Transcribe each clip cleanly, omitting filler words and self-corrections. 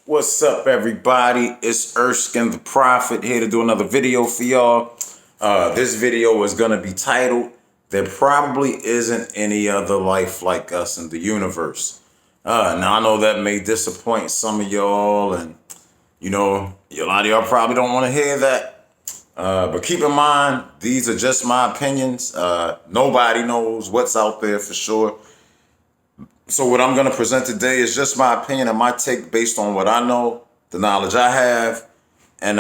What's up, everybody? It's Erskine the Prophet here to do another video for y'all. This video is going to be titled, There Probably Isn't Any Other Life Like Us in the Universe. Now, I know that may disappoint some of y'all, and, a lot of y'all probably don't want to hear that. But keep in mind, these are just my opinions. Nobody knows what's out there for sure. So what I'm going to present today is just my opinion and my take based on what I know, the knowledge I have. And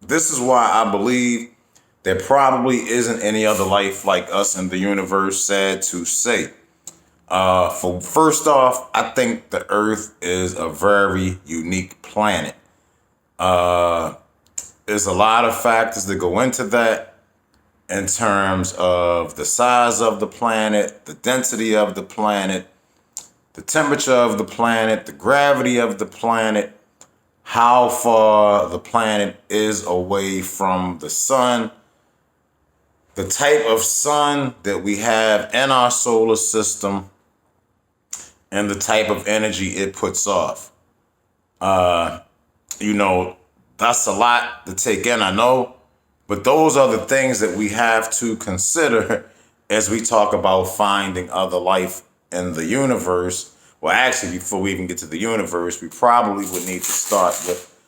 this is why I believe there probably isn't any other life like us in the universe, sad to say. First off, I think the Earth is a very unique planet. There's a lot of factors that go into that in terms of the size of the planet, the density of the planet, the temperature of the planet, the gravity of the planet, how far the planet is away from the sun, the type of sun that we have in our solar system, and the type of energy it puts off. That's a lot to take in, I know, but those are the things that we have to consider as we talk about finding other life in the universe. Well, actually, before we even get to the universe, we probably would need to start with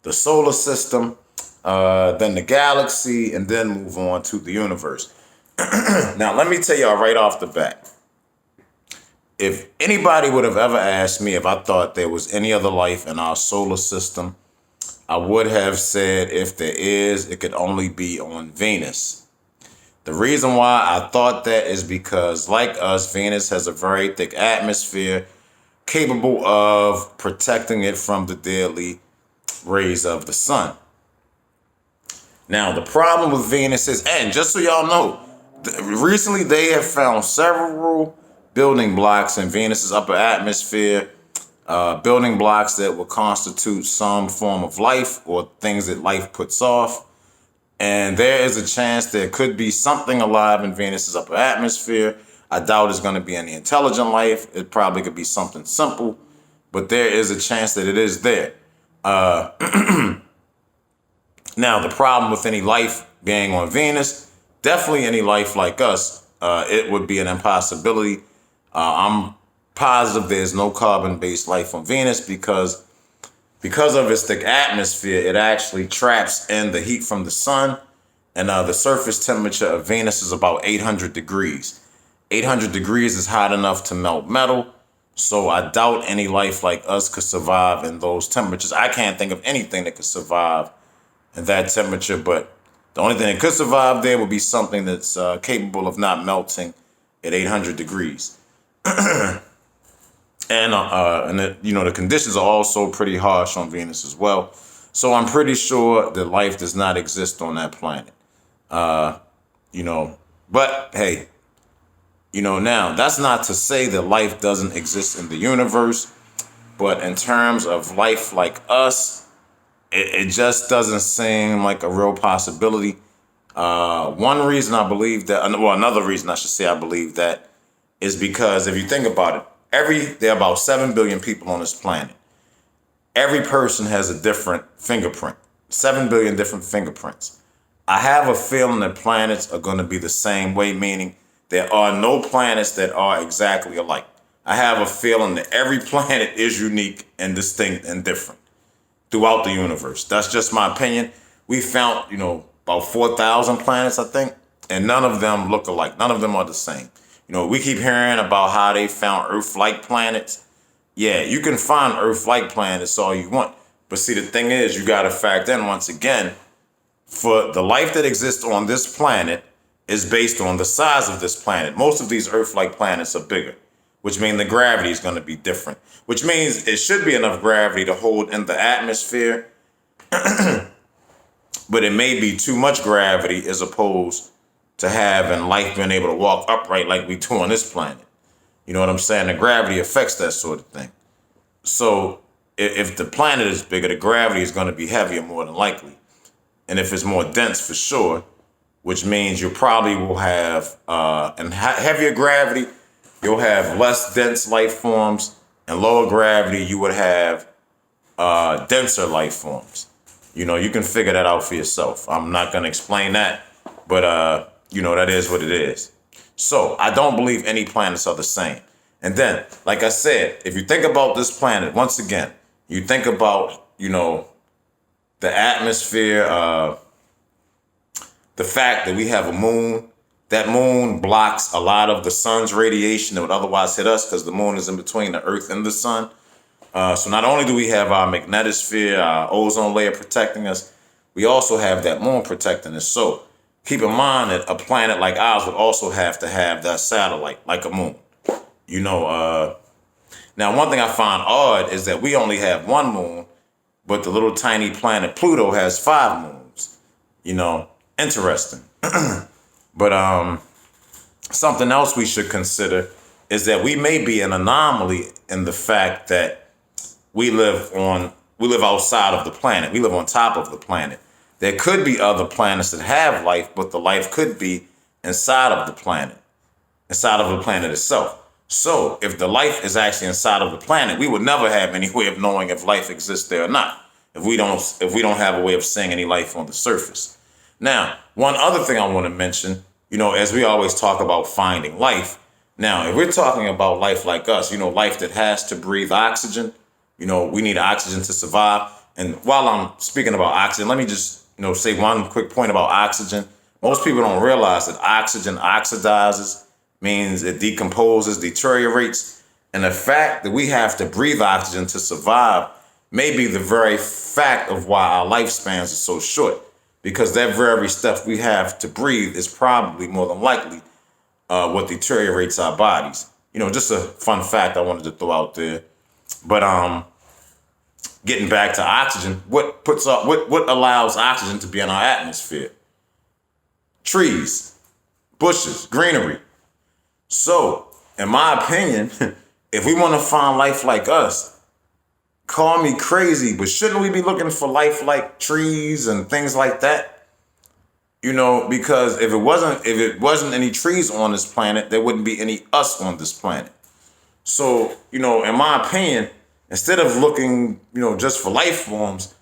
the solar system, then the galaxy, and then move on to the universe. Now, let me tell y'all right off the bat. If anybody would have ever asked me if I thought there was any other life in our solar system, I would have said if there is, it could only be on Venus. The reason why I thought that is because, like us, Venus has a very thick atmosphere capable of protecting it from the deadly rays of the sun. Now, the problem with Venus is, and just so y'all know, recently they have found several building blocks in Venus's upper atmosphere, building blocks that will constitute some form of life or things that life puts off. And there is a chance there could be something alive in Venus's upper atmosphere. I doubt it's going to be any intelligent life. It probably could be something simple, but there is a chance that it is there. Now, the problem with any life being on Venus, definitely any life like us, it would be an impossibility. I'm positive there's no carbon-based life on Venus because of its thick atmosphere, it actually traps in the heat from the sun, and the surface temperature of Venus is about 800 degrees. 800 degrees is hot enough to melt metal, so I doubt any life like us could survive in those temperatures. I can't think of anything that could survive in that temperature, but the only thing that could survive there would be something that's capable of not melting at 800 degrees. And the conditions are also pretty harsh on Venus as well. So I'm pretty sure that life does not exist on that planet. But hey, now that's not to say that life doesn't exist in the universe. But in terms of life like us, it just doesn't seem like a real possibility. One reason I believe that, another reason I should say I believe that is because if you think about it, there are about 7 billion people on this planet. Every person has a different fingerprint, 7 billion different fingerprints. I have a feeling that planets are going to be the same way, meaning there are no planets that are exactly alike. I have a feeling that every planet is unique and distinct and different throughout the universe. That's just my opinion. We found, about 4,000 planets, I think, and none of them look alike. None of them are the same. We keep hearing about how they found Earth-like planets. Yeah, you can find Earth-like planets all you want. But see, the thing is, you got to factor in, once again, for the life that exists on this planet is based on the size of this planet. Most of these Earth-like planets are bigger, which means the gravity is going to be different, which means it should be enough gravity to hold in the atmosphere. But it may be too much gravity as opposed to having life being able to walk upright like we do on this planet. You know what I'm saying? The gravity affects that sort of thing. So if the planet is bigger, the gravity is going to be heavier more than likely. And if it's more dense, for sure, which means you probably will have heavier gravity, you'll have less dense life forms, and lower gravity, you would have denser life forms. You can figure that out for yourself. I'm not going to explain that, but that is what it is. So I don't believe any planets are the same. And then, like I said, if you think about this planet, once again, you think about, the atmosphere, the fact that we have a moon. That moon blocks a lot of the sun's radiation that would otherwise hit us because the moon is in between the earth and the sun. So not only do we have our magnetosphere, our ozone layer protecting us, we also have that moon protecting us. So keep in mind that a planet like ours would also have to have that satellite, like a moon. Now one thing I find odd is that we only have one moon, but the little tiny planet Pluto has 5 moons. Interesting. But something else we should consider is that we may be an anomaly in the fact that we live outside of the planet. We live on top of the planet. There could be other planets that have life, but the life could be inside of the planet itself. So if the life is actually inside of the planet, we would never have any way of knowing if life exists there or not. If we don't have a way of seeing any life on the surface. Now, one other thing I want to mention, as we always talk about finding life. Now, if we're talking about life like us, life that has to breathe oxygen, we need oxygen to survive. And while I'm speaking about oxygen, let me just, say one quick point about oxygen. Most people don't realize that oxygen oxidizes, means it decomposes, deteriorates. And the fact that we have to breathe oxygen to survive may be the very fact of why our lifespans are so short. Because that very stuff we have to breathe is probably more than likely what deteriorates our bodies. Just a fun fact I wanted to throw out there. But getting back to oxygen, what allows oxygen to be in our atmosphere? Trees, bushes, greenery. So, in my opinion, if we want to find life like us, call me crazy, but shouldn't we be looking for life like trees and things like that? Because if it wasn't any trees on this planet, there wouldn't be any us on this planet. So, in my opinion, instead of looking, just for life forms,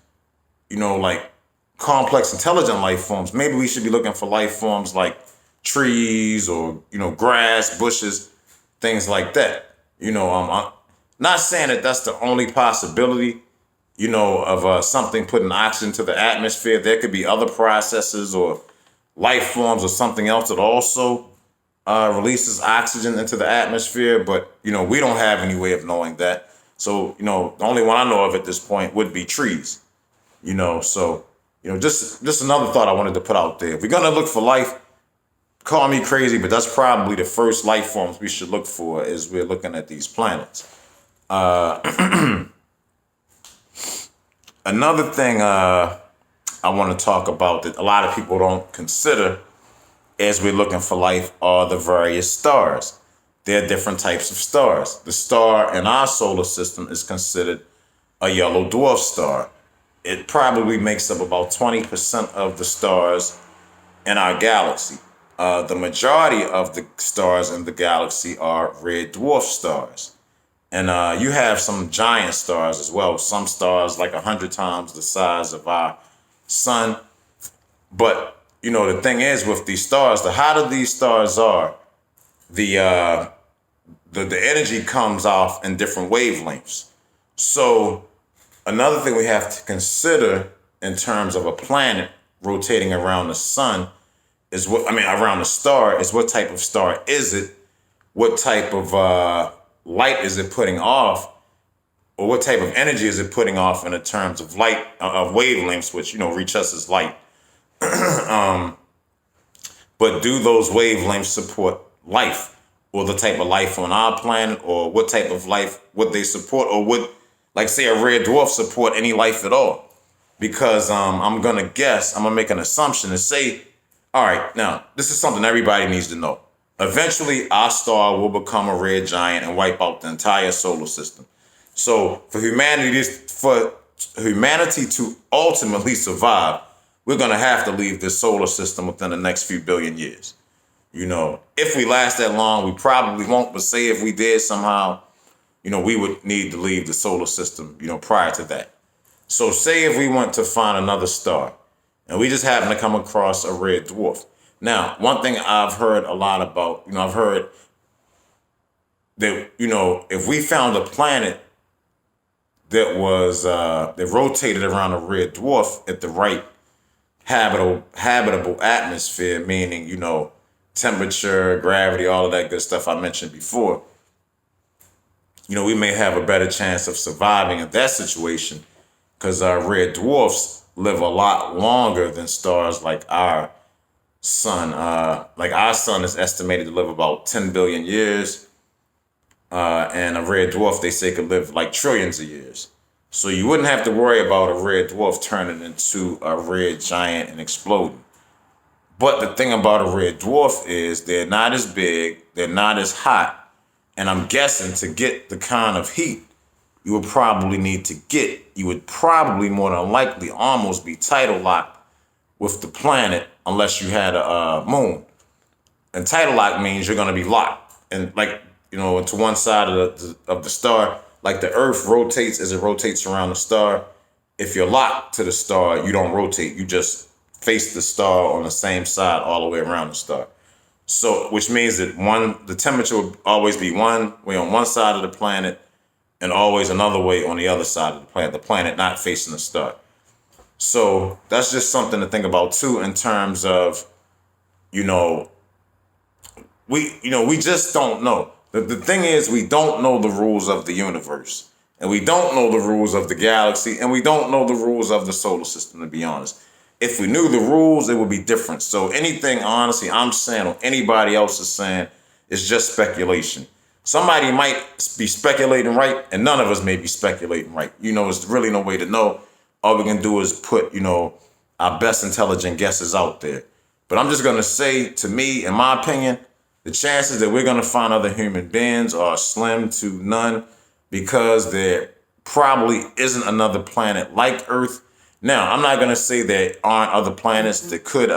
like complex, intelligent life forms, maybe we should be looking for life forms like trees or, grass, bushes, things like that. I'm not saying that that's the only possibility, of something putting oxygen to the atmosphere. There could be other processes or life forms or something else that also releases oxygen into the atmosphere. But, we don't have any way of knowing that. So, the only one I know of at this point would be trees, So, just another thought I wanted to put out there. If we're going to look for life, call me crazy, but that's probably the first life forms we should look for as we're looking at these planets. Another thing I want to talk about that a lot of people don't consider as we're looking for life are the various stars. There are different types of stars. The star in our solar system is considered a yellow dwarf star. It probably makes up about 20% of the stars in our galaxy. The majority of the stars in the galaxy are red dwarf stars. And you have some giant stars as well. Some stars like 100 times the size of our sun. But, the thing is with these stars, the hotter these stars are, the energy comes off in different wavelengths. So another thing we have to consider in terms of a planet rotating around the sun around the star is what type of star is it? What type of light is it putting off? Or what type of energy is it putting off in the terms of light, of wavelengths, which, reach us as light? But do those wavelengths support life? Or the type of life on our planet? Or what type of life would they support? Or would, like, say, a red dwarf support any life at all? Because I'm going to make an assumption and say, all right, now, this is something everybody needs to know. Eventually, our star will become a red giant and wipe out the entire solar system. So for humanity to ultimately survive, we're going to have to leave this solar system within the next few billion years. If we last that long, we probably won't. But say if we did somehow, we would need to leave the solar system, prior to that. So say if we went to find another star and we just happen to come across a red dwarf. Now, one thing I've heard a lot about, I've heard that, if we found a planet that rotated around a red dwarf at the right habitable atmosphere, meaning, temperature, gravity, all of that good stuff I mentioned before, we may have a better chance of surviving in that situation because our red dwarfs live a lot longer than stars like our sun. Like our sun is estimated to live about 10 billion years. And a red dwarf, they say, could live like trillions of years. So you wouldn't have to worry about a red dwarf turning into a red giant and exploding. But the thing about a red dwarf is they're not as big, they're not as hot. And I'm guessing to get the kind of heat you would probably need to get, you would probably more than likely almost be tidal locked with the planet unless you had a moon. And tidal lock means you're going to be locked. And to one side of the star, like the Earth rotates as it rotates around the star. If you're locked to the star, you don't rotate. You just face the star on the same side all the way around the star. So, which means that the temperature will always be one way on one side of the planet and always another way on the other side of the planet not facing the star. So that's just something to think about too in terms of, we just don't know. The thing is, we don't know the rules of the universe, and we don't know the rules of the galaxy, and we don't know the rules of the solar system, to be honest. If we knew the rules, it would be different. So anything, honestly, I'm saying or anybody else is saying is just speculation. Somebody might be speculating right, and none of us may be speculating right. There's really no way to know. All we can do is put, our best intelligent guesses out there. But I'm just going to say, to me, in my opinion, the chances that we're going to find other human beings are slim to none because there probably isn't another planet like Earth. Now, I'm not going to say there aren't other planets that could,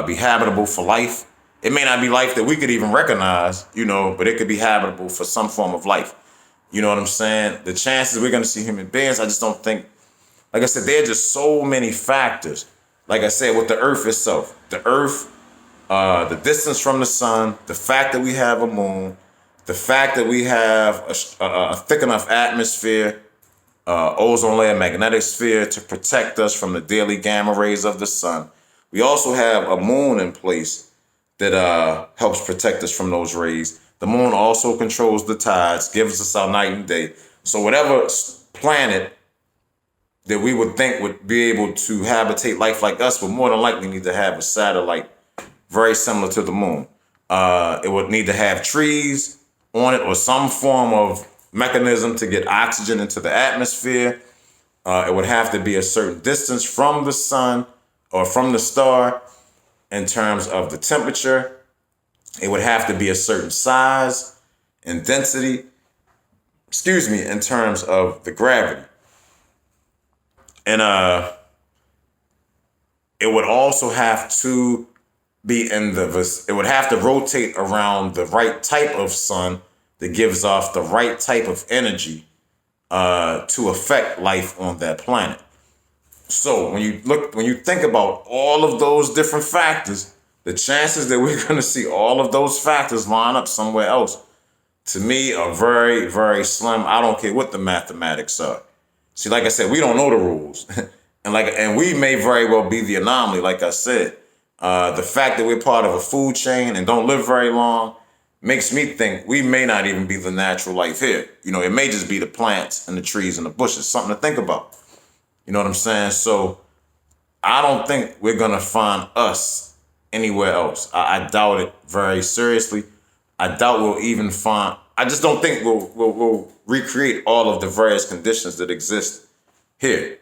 be habitable for life. It may not be life that we could even recognize, but it could be habitable for some form of life. You know what I'm saying? The chances we're going to see human beings, I just don't think, like I said, there are just so many factors. Like I said, with the Earth itself, the distance from the sun, the fact that we have a moon, the fact that we have a thick enough atmosphere, ozone layer, magnetic sphere to protect us from the daily gamma rays of the sun. We also have a moon in place that helps protect us from those rays. The moon also controls the tides, gives us our night and day. So whatever planet that we would think would be able to habitate life like us would more than likely need to have a satellite very similar to the moon. It would need to have trees on it or some form of mechanism to get oxygen into the atmosphere. It would have to be a certain distance from the sun or from the star in terms of the temperature. It would have to be a certain size and density, in terms of the gravity. And it would also have to be it would have to rotate around the right type of sun that gives off the right type of energy to affect life on that planet. So when you think about all of those different factors, the chances that we're going to see all of those factors line up somewhere else, to me, are very, very slim. I don't care what the mathematics are. See, like I said, we don't know the rules. and we may very well be the anomaly, like I said. The fact that we're part of a food chain and don't live very long makes me think we may not even be the natural life here. It may just be the plants and the trees and the bushes, something to think about. You know what I'm saying? So I don't think we're going to find us anywhere else. I doubt it very seriously. I doubt we'll even find, I just don't think we'll recreate all of the various conditions that exist here.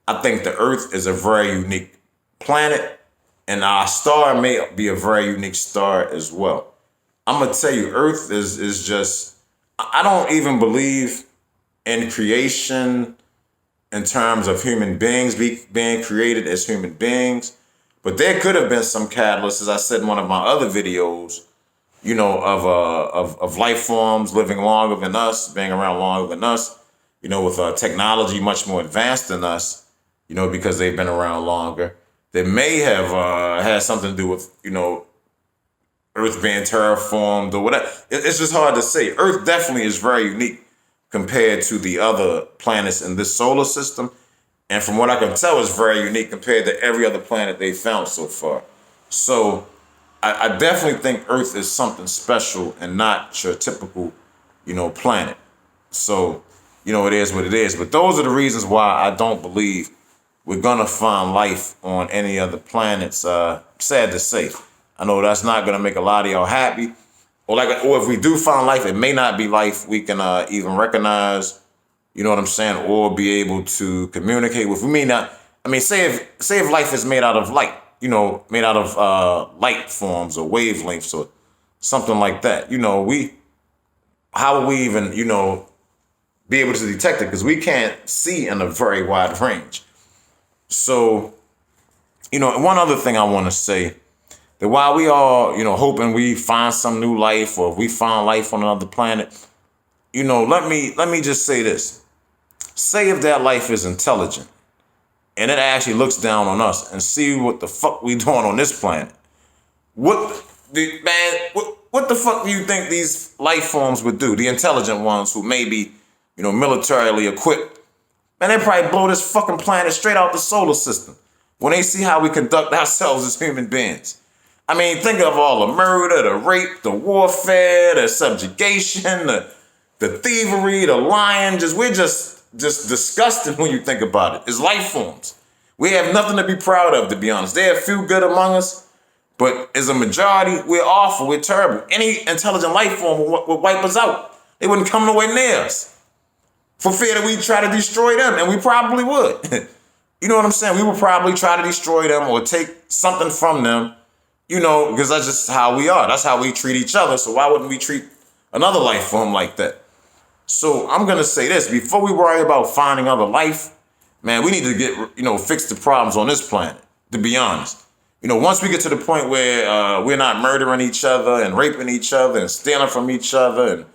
I think the Earth is a very unique planet, and our star may be a very unique star as well. I'm going to tell you, Earth is just, I don't even believe in creation in terms of human beings being created as human beings. But there could have been some catalyst, as I said in one of my other videos, of life forms living longer than us, being around longer than us. with technology much more advanced than us, because they've been around longer, that may have had something to do with, Earth being terraformed or whatever. It's just hard to say. Earth definitely is very unique compared to the other planets in this solar system. And from what I can tell, it's very unique compared to every other planet they've found so far. So I definitely think Earth is something special and not your typical, planet. So, it is what it is. But those are the reasons why I don't believe we're going to find life on any other planets. Sad to say. I know that's not going to make a lot of y'all happy. Or if we do find life, it may not be life we can even recognize, you know what I'm saying, or be able to communicate with. We may not, say if life is made out of light, made out of light forms or wavelengths or something like that, how would we even, be able to detect it? Because we can't see in a very wide range. So, one other thing I want to say, that while we all, hoping we find some new life or if we find life on another planet, let me just say this. Say if that life is intelligent and it actually looks down on us and see what the fuck we doing on this planet. What the fuck do you think these life forms would do? The intelligent ones who may be, militarily equipped. Man, they probably blow this fucking planet straight out the solar system when they see how we conduct ourselves as human beings. Think of all the murder, the rape, the warfare, the subjugation, the thievery, the lying. We're just disgusting when you think about it. It's life forms. We have nothing to be proud of, to be honest. There are a few good among us, but as a majority, we're awful, we're terrible. Any intelligent life form would wipe us out. They wouldn't come nowhere near us for fear that we try to destroy them, and we probably would. You know what I'm saying? We would probably try to destroy them or take something from them, because that's just how we are. That's how we treat each other. So why wouldn't we treat another life form like that? So I'm going to say this. Before we worry about finding other life, man, we need to get, fix the problems on this planet, to be honest. Once we get to the point where we're not murdering each other and raping each other and stealing from each other and,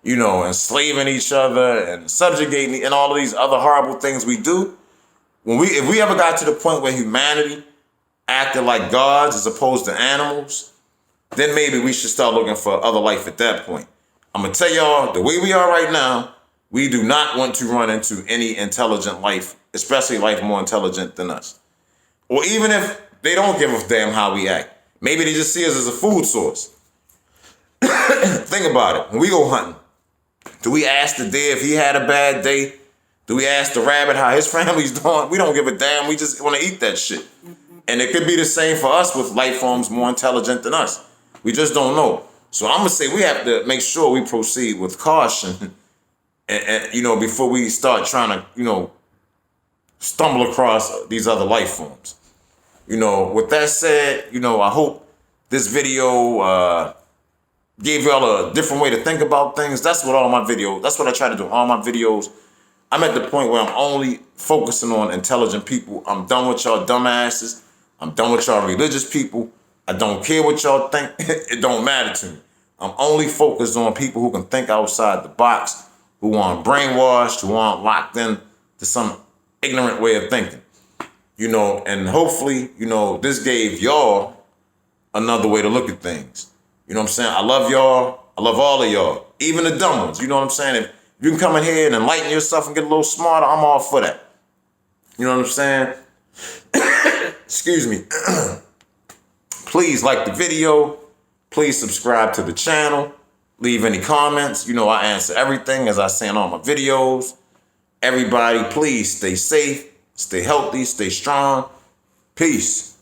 enslaving each other and subjugating and all of these other horrible things we do, if we ever got to the point where humanity acted like gods as opposed to animals, then maybe we should start looking for other life at that point. I'm going to tell y'all, the way we are right now, we do not want to run into any intelligent life, especially life more intelligent than us. Or even if they don't give a damn how we act. Maybe they just see us as a food source. Think about it. When we go hunting, do we ask the deer if he had a bad day? Do we ask the rabbit how his family's doing? We don't give a damn. We just want to eat that shit. And it could be the same for us with life forms more intelligent than us. We just don't know. So I'm going to say we have to make sure we proceed with caution and before we start trying to, stumble across these other life forms. With that said, I hope this video gave y'all a different way to think about things. That's what I try to do in all my videos. I'm at the point where I'm only focusing on intelligent people. I'm done with y'all dumbasses. I'm done with y'all religious people. I don't care what y'all think. It don't matter to me. I'm only focused on people who can think outside the box, who aren't brainwashed, who aren't locked in to some ignorant way of thinking. And hopefully, this gave y'all another way to look at things. You know what I'm saying? I love y'all. I love all of y'all, even the dumb ones. You know what I'm saying? If you can come in here and enlighten yourself and get a little smarter, I'm all for that. You know what I'm saying? Excuse me. Please like the video. Please subscribe to the channel. Leave any comments. I answer everything as I say in all my videos. Everybody, please stay safe, stay healthy, stay strong. Peace.